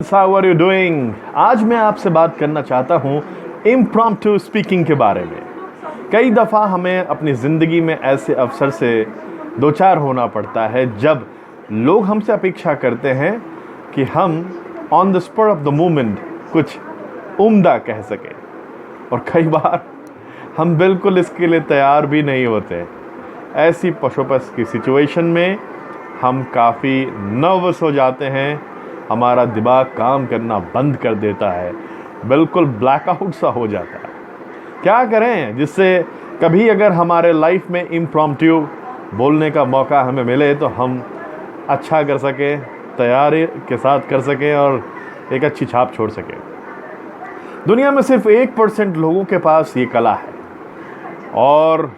How are you doing? आज मैं आपसे बात करना चाहता हूँ इम्प्रॉम्प्टू स्पीकिंग के बारे में। कई दफ़ा हमें अपनी ज़िंदगी में ऐसे अवसर से दो चार होना पड़ता है जब लोग हमसे अपेक्षा करते हैं कि हम on the spot of the moment कुछ उम्दा कह सकें, और कई बार हम बिल्कुल इसके लिए तैयार भी नहीं होते। ऐसी पशोपस की सिचुएशन में हम काफ़ी नर्वस हो जाते हैं, हमारा दिमाग काम करना बंद कर देता है, बिल्कुल ब्लैकआउट सा हो जाता है। क्या करें जिससे कभी अगर हमारे लाइफ में इम्प्रॉम्प्टू बोलने का मौका हमें मिले तो हम अच्छा कर सकें, तैयारी के साथ कर सकें और एक अच्छी छाप छोड़ सकें। दुनिया में सिर्फ 1% लोगों के पास ये कला है, और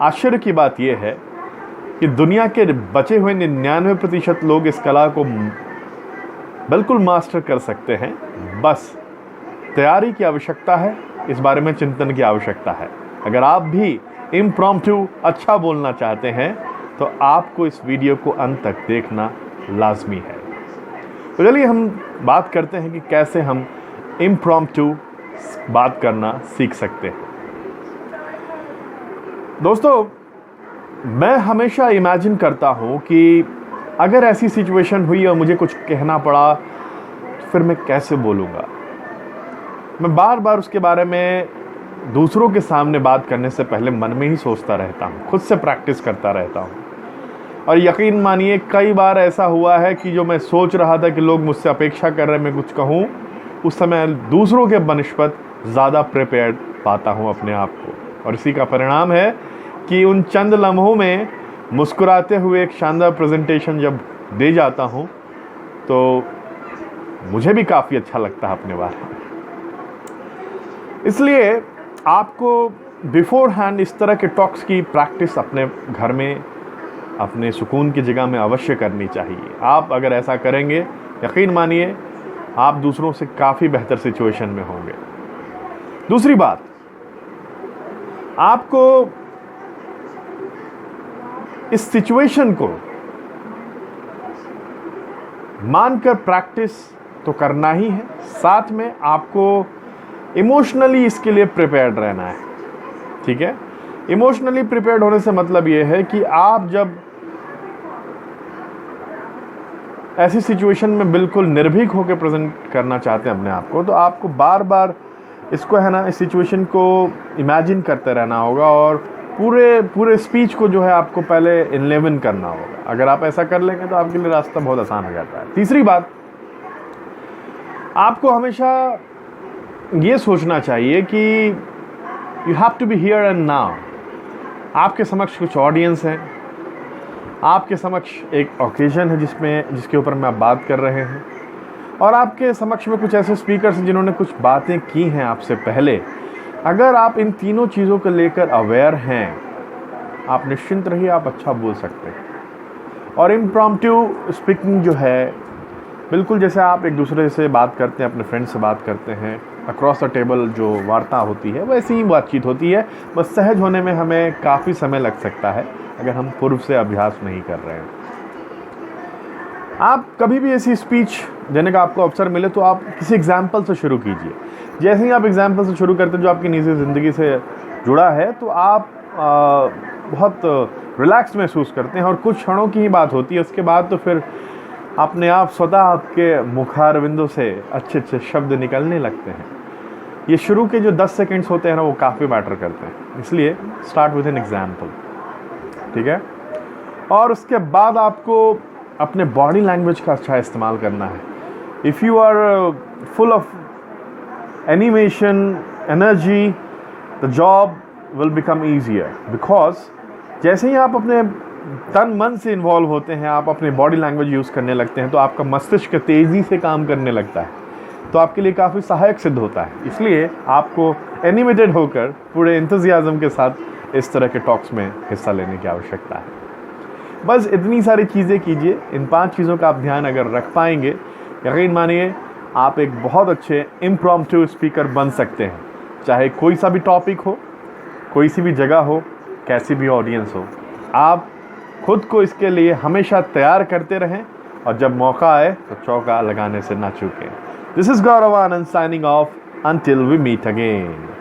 आश्चर्य की बात यह है कि दुनिया के बचे हुए 99% लोग इस कला को बिल्कुल मास्टर कर सकते हैं। बस तैयारी की आवश्यकता है, इस बारे में चिंतन की आवश्यकता है। अगर आप भी इम्प्रॉम्प्टू अच्छा बोलना चाहते हैं तो आपको इस वीडियो को अंत तक देखना लाजमी है। तो चलिए हम बात करते हैं कि कैसे हम इम्प्रॉम्प्टू बात करना सीख सकते हैं। दोस्तों, मैं हमेशा इमेजिन करता हूँ कि अगर ऐसी सिचुएशन हुई और मुझे कुछ कहना पड़ा तो फिर मैं कैसे बोलूँगा। मैं बार बार उसके बारे में दूसरों के सामने बात करने से पहले मन में ही सोचता रहता हूँ, खुद से प्रैक्टिस करता रहता हूँ। और यकीन मानिए कई बार ऐसा हुआ है कि जो मैं सोच रहा था कि लोग मुझसे अपेक्षा कर रहे हैं मैं कुछ कहूँ, उस समय दूसरों के बनस्पत ज़्यादा प्रिपेयर्ड पाता हूँ अपने आप को। और इसी का परिणाम है कि उन चंद लम्हों में मुस्कुराते हुए एक शानदार प्रेजेंटेशन जब दे जाता हूँ तो मुझे भी काफ़ी अच्छा लगता है अपने बारे में। इसलिए आपको बिफोर हैंड इस तरह के टॉक्स की प्रैक्टिस अपने घर में, अपने सुकून की जगह में अवश्य करनी चाहिए। आप अगर ऐसा करेंगे, यकीन मानिए आप दूसरों से काफ़ी बेहतर सिचुएशन में होंगे। दूसरी बात, आपको इस सिचुएशन को मानकर प्रैक्टिस तो करना ही है, साथ में आपको इमोशनली इसके लिए प्रिपेयर्ड रहना है। ठीक है, इमोशनली प्रिपेयर्ड होने से मतलब ये है कि आप जब ऐसी सिचुएशन में बिल्कुल निर्भीक होकर प्रेजेंट करना चाहते हैं अपने आप को, तो आपको बार बार इसको है ना, इस सिचुएशन को इमेजिन करते रहना होगा और पूरे स्पीच को जो है आपको पहले इन्लेवन करना होगा। अगर आप ऐसा कर लेंगे तो आपके लिए रास्ता बहुत आसान हो जाता है। तीसरी बात, आपको हमेशा ये सोचना चाहिए कि you have to be here and now. आपके समक्ष कुछ ऑडियंस है, आपके समक्ष एक ओकेजन है जिसके ऊपर में आप बात कर रहे हैं, और आपके समक्ष में कुछ ऐसे स्पीकर्स हैं जिन्होंने कुछ बातें की हैं आपसे पहले। अगर आप इन तीनों चीज़ों को लेकर अवेयर हैं, आप निश्चिंत रहिए, आप अच्छा बोल सकते हैं। और इम्प्रॉम्प्टू स्पीकिंग जो है, बिल्कुल जैसे आप एक दूसरे से बात करते हैं, अपने फ्रेंड से बात करते हैं, अक्रॉस द टेबल जो वार्ता होती है वैसी ही बातचीत होती है। बस सहज होने में हमें काफ़ी समय लग सकता है अगर हम पूर्व से अभ्यास नहीं कर रहे हैं। आप कभी भी ऐसी स्पीच देने का आपको अवसर मिले तो आप किसी एग्जाम्पल से शुरू कीजिए। जैसे ही आप एग्जाम्पल से शुरू करते हैं जो आपकी निजी ज़िंदगी से जुड़ा है, तो आप बहुत रिलैक्स महसूस करते हैं और कुछ क्षणों की ही बात होती है। उसके बाद तो फिर अपने आप स्वतः आपके मुखारविंदों से अच्छे अच्छे शब्द निकलने लगते हैं। ये शुरू के जो 10 सेकेंड्स होते हैं ना, वो काफ़ी मैटर करते हैं। इसलिए स्टार्ट विद एन एग्जाम्पल, ठीक है। और उसके बाद आपको अपने बॉडी लैंग्वेज का अच्छा इस्तेमाल करना है। If you are full of animation energy, the job will become easier, because जैसे ही आप अपने तन मन से इन्वॉल्व होते हैं, आप अपने बॉडी लैंग्वेज यूज़ करने लगते हैं, तो आपका मस्तिष्क तेज़ी से काम करने लगता है, तो आपके लिए काफ़ी सहायक सिद्ध होता है। इसलिए आपको एनिमेटेड होकर पूरे इंतज़ियाज़म के साथ इस तरह के टॉक्स में हिस्सा लेने की आवश्यकता है। बस इतनी सारी चीज़ें कीजिए। इन 5 चीज़ों का आप ध्यान अगर रख पाएंगे, यकीन मानिए आप एक बहुत अच्छे इम्प्रॉम्प्टू स्पीकर बन सकते हैं। चाहे कोई सा भी टॉपिक हो, कोई सी भी जगह हो, कैसी भी ऑडियंस हो, आप खुद को इसके लिए हमेशा तैयार करते रहें और जब मौका आए तो चौका लगाने से ना चूकें। This is Gaurav Anand signing off, until we meet again.